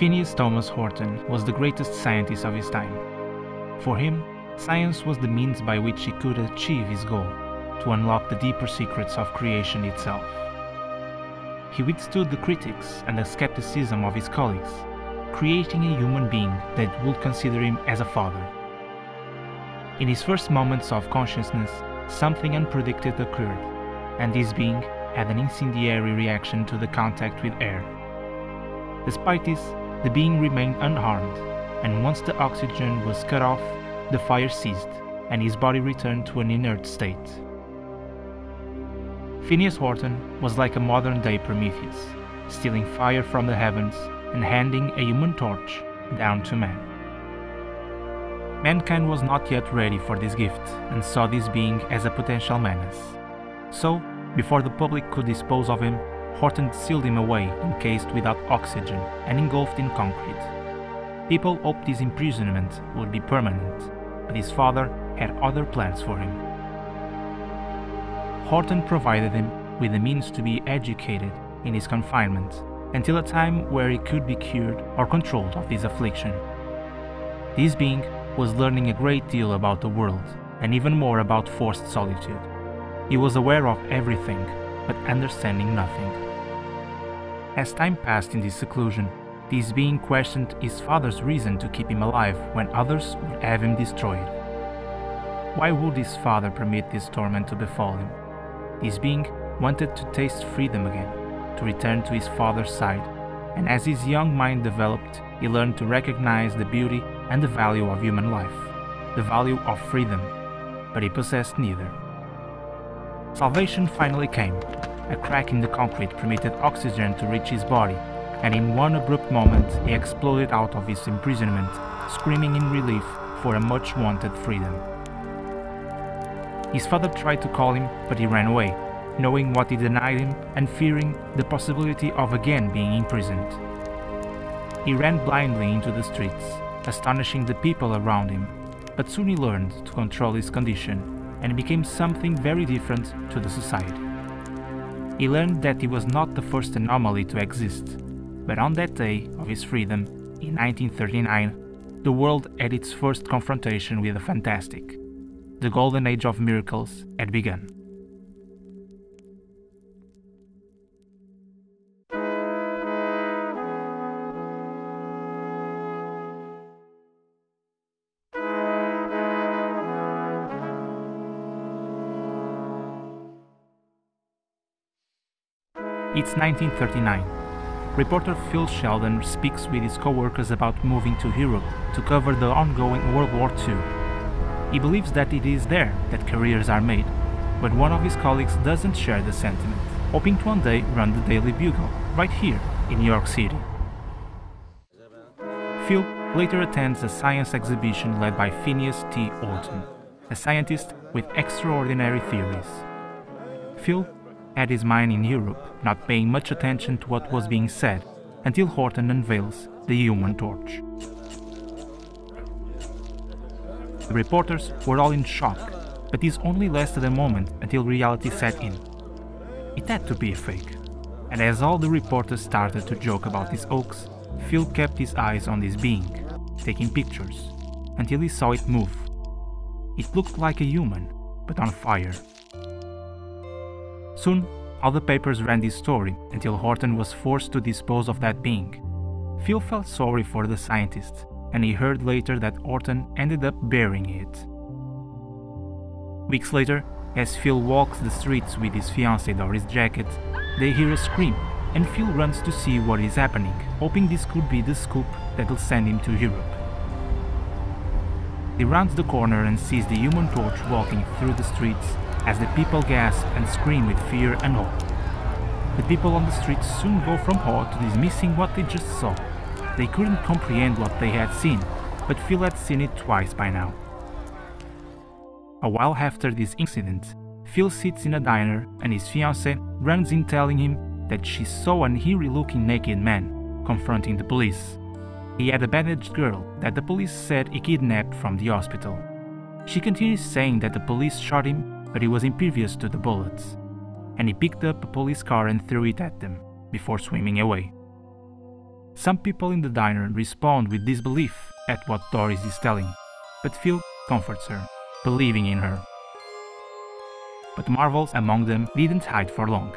Phineas Thomas Horton was the greatest scientist of his time. For him, science was the means by which he could achieve his goal, to unlock the deeper secrets of creation itself. He withstood the critics and the skepticism of his colleagues, creating a human being that would consider him as a father. In his first moments of consciousness, something unpredicted occurred, and this being had an incendiary reaction to the contact with air. Despite this, the being remained unharmed, and once the oxygen was cut off, the fire ceased, and his body returned to an inert state. Phineas Horton was like a modern-day Prometheus, stealing fire from the heavens and handing a human torch down to man. Mankind was not yet ready for this gift and saw this being as a potential menace. So, before the public could dispose of him, Horton sealed him away, encased without oxygen and engulfed in concrete. People hoped his imprisonment would be permanent, but his father had other plans for him. Horton provided him with the means to be educated in his confinement until a time where he could be cured or controlled of his affliction. This being was learning a great deal about the world and even more about forced solitude. He was aware of everything, but understanding nothing. As time passed in this seclusion, this being questioned his father's reason to keep him alive when others would have him destroyed. Why would his father permit this torment to befall him? This being wanted to taste freedom again, to return to his father's side, and as his young mind developed, he learned to recognize the beauty and the value of human life, the value of freedom, but he possessed neither. Salvation finally came. A crack in the concrete permitted oxygen to reach his body, and in one abrupt moment he exploded out of his imprisonment, screaming in relief for a much-wanted freedom. His father tried to call him, but he ran away, knowing what he denied him and fearing the possibility of again being imprisoned. He ran blindly into the streets, astonishing the people around him, but soon he learned to control his condition and became something very different to the society. He learned that he was not the first anomaly to exist, but on that day of his freedom, in 1939, the world had its first confrontation with the fantastic. The golden age of miracles had begun. It's 1939. Reporter Phil Sheldon speaks with his co-workers about moving to Europe to cover the ongoing World War II. He believes that it is there that careers are made, but one of his colleagues doesn't share the sentiment, hoping to one day run the Daily Bugle, right here in New York City. Phil later attends a science exhibition led by Phineas T. Horton, a scientist with extraordinary theories. Phil had his mind in Europe, not paying much attention to what was being said, until Horton unveils the Human Torch. The reporters were all in shock, but this only lasted a moment until reality set in. It had to be a fake. And as all the reporters started to joke about this hoax, Phil kept his eyes on this being, taking pictures, until he saw it move. It looked like a human, but on fire. Soon, all the papers ran this story until Horton was forced to dispose of that being. Phil felt sorry for the scientist, and he heard later that Horton ended up burying it. Weeks later, as Phil walks the streets with his fiancée Doris' jacket, they hear a scream, and Phil runs to see what is happening, hoping this could be the scoop that will send him to Europe. He rounds the corner and sees the Human Torch walking through the streets as the people gasp and scream with fear and awe. The people on the streets soon go from awe to dismissing what they just saw. They couldn't comprehend what they had seen, but Phil had seen it twice by now. A while after this incident, Phil sits in a diner and his fiancée runs in telling him that she saw an eerie-looking naked man confronting the police. He had a bandaged girl that the police said he kidnapped from the hospital. She continues saying that the police shot him, but he was impervious to the bullets, and he picked up a police car and threw it at them, before swimming away. Some people in the diner respond with disbelief at what Doris is telling, but Phil comforts her, believing in her. But marvels among them didn't hide for long,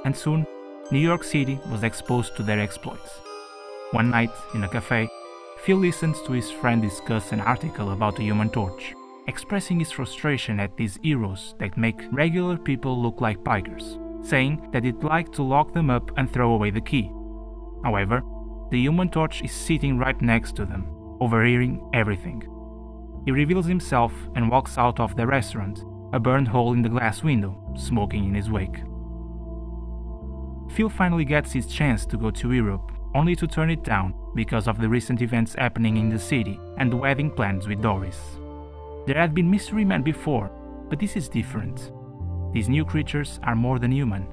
and soon New York City was exposed to their exploits. One night, in a cafe, Phil listens to his friend discuss an article about the Human Torch, expressing his frustration at these heroes that make regular people look like pikers, saying that he'd like to lock them up and throw away the key. However, the Human Torch is sitting right next to them, overhearing everything. He reveals himself and walks out of the restaurant, a burned hole in the glass window, smoking in his wake. Phil finally gets his chance to go to Europe, only to turn it down because of the recent events happening in the city and the wedding plans with Doris. There had been mystery men before, but this is different. These new creatures are more than human,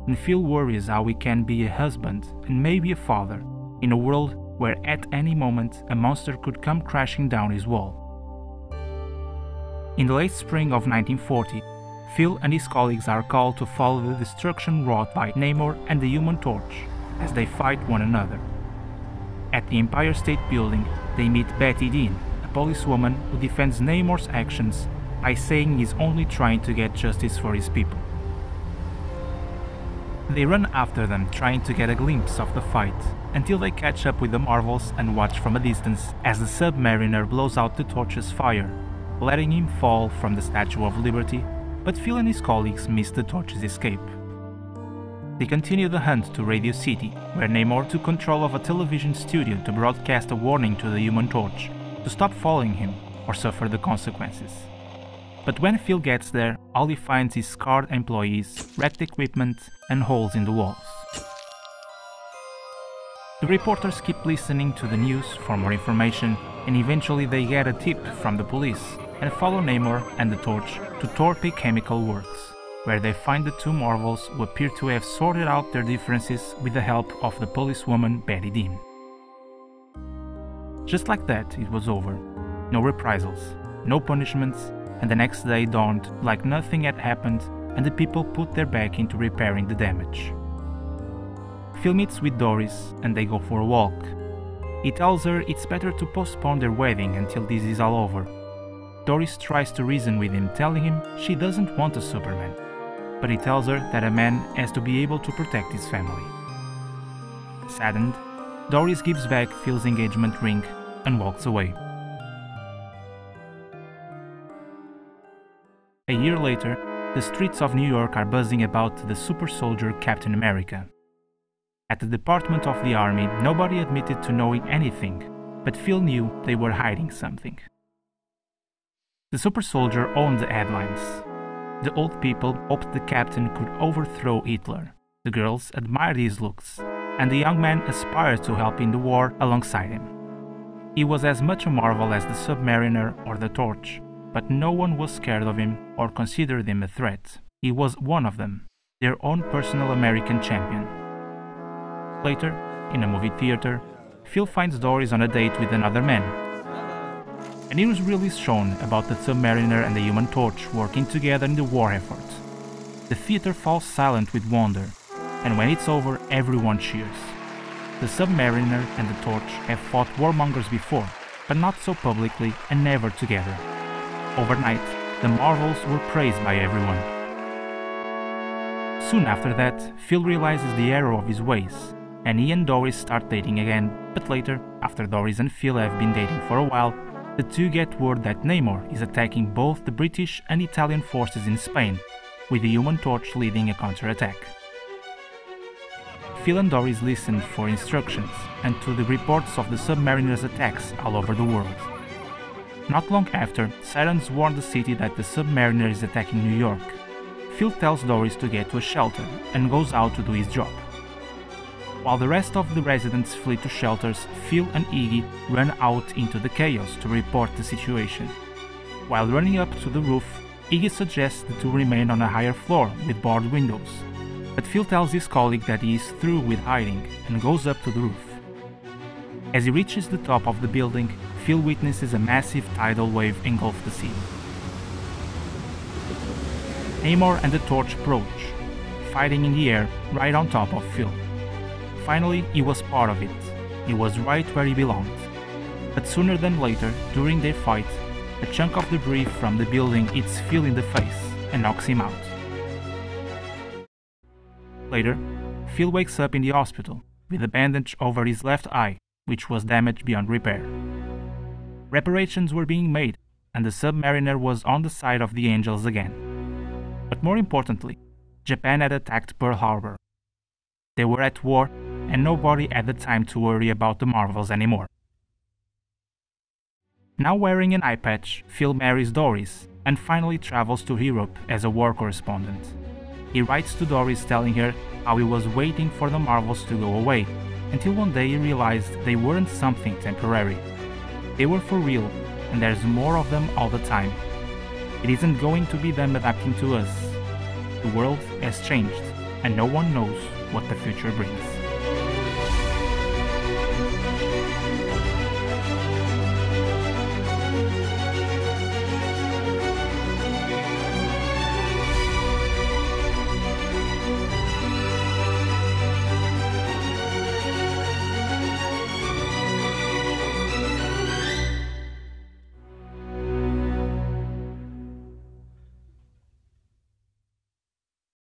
and Phil worries how he can be a husband and maybe a father in a world where at any moment a monster could come crashing down his wall. In the late spring of 1940, Phil and his colleagues are called to follow the destruction wrought by Namor and the Human Torch as they fight one another. At the Empire State Building, they meet Betty Dean, a policewoman who defends Namor's actions by saying he's only trying to get justice for his people. They run after them, trying to get a glimpse of the fight, until they catch up with the Marvels and watch from a distance as the Submariner blows out the Torch's fire, letting him fall from the Statue of Liberty, but Phil and his colleagues miss the Torch's escape. They continue the hunt to Radio City, where Namor took control of a television studio to broadcast a warning to the Human Torch to stop following him or suffer the consequences. But when Phil gets there, all he finds is scarred employees, wrecked equipment, and holes in the walls. The reporters keep listening to the news for more information, and eventually they get a tip from the police and follow Namor and the Torch to Torpe Chemical Works, where they find the two Marvels who appear to have sorted out their differences with the help of the policewoman Betty Dean. Just like that, it was over. No reprisals, no punishments, and the next day dawned like nothing had happened, and the people put their back into repairing the damage. Phil meets with Doris and they go for a walk. He tells her it's better to postpone their wedding until this is all over. Doris tries to reason with him, telling him she doesn't want a Superman, but he tells her that a man has to be able to protect his family. Saddened, Doris gives back Phil's engagement ring and walks away. A year later, the streets of New York are buzzing about the super soldier Captain America. At the Department of the Army, nobody admitted to knowing anything, but Phil knew they were hiding something. The super soldier owned the headlines. The old people hoped the captain could overthrow Hitler, the girls admired his looks, and the young man aspired to help in the war alongside him. He was as much a marvel as the Submariner or the Torch, but no one was scared of him or considered him a threat. He was one of them, their own personal American champion. Later, in a movie theater, Phil finds Doris on a date with another man. A news release is shown about the Submariner and the Human Torch working together in the war effort. The theater falls silent with wonder, and when it's over, everyone cheers. The Submariner and the Torch have fought warmongers before, but not so publicly and never together. Overnight, the Marvels were praised by everyone. Soon after that, Phil realizes the error of his ways, and he and Doris start dating again, but later, after Doris and Phil have been dating for a while, the two get word that Namor is attacking both the British and Italian forces in Spain, with the Human Torch leading a counterattack. Phil and Doris listened for instructions and to the reports of the Submariner's attacks all over the world. Not long after, sirens warn the city that the Submariner is attacking New York. Phil tells Doris to get to a shelter and goes out to do his job. While the rest of the residents flee to shelters, Phil and Iggy run out into the chaos to report the situation. While running up to the roof, Iggy suggests the two remain on a higher floor with barred windows, but Phil tells his colleague that he is through with hiding and goes up to the roof. As he reaches the top of the building, Phil witnesses a massive tidal wave engulf the city. Namor and the Torch approach, fighting in the air right on top of Phil. Finally, he was part of it, he was right where he belonged. But sooner than later, during their fight, a chunk of debris from the building hits Phil in the face and knocks him out. Later, Phil wakes up in the hospital with a bandage over his left eye, which was damaged beyond repair. Reparations were being made, and the Submariner was on the side of the Angels again. But more importantly, Japan had attacked Pearl Harbor. They were at war, and nobody had the time to worry about the Marvels anymore. Now wearing an eye patch, Phil marries Doris and finally travels to Europe as a war correspondent. He writes to Doris telling her how he was waiting for the Marvels to go away, until one day he realized they weren't something temporary. They were for real, and there's more of them all the time. It isn't going to be them adapting to us. The world has changed, and no one knows what the future brings.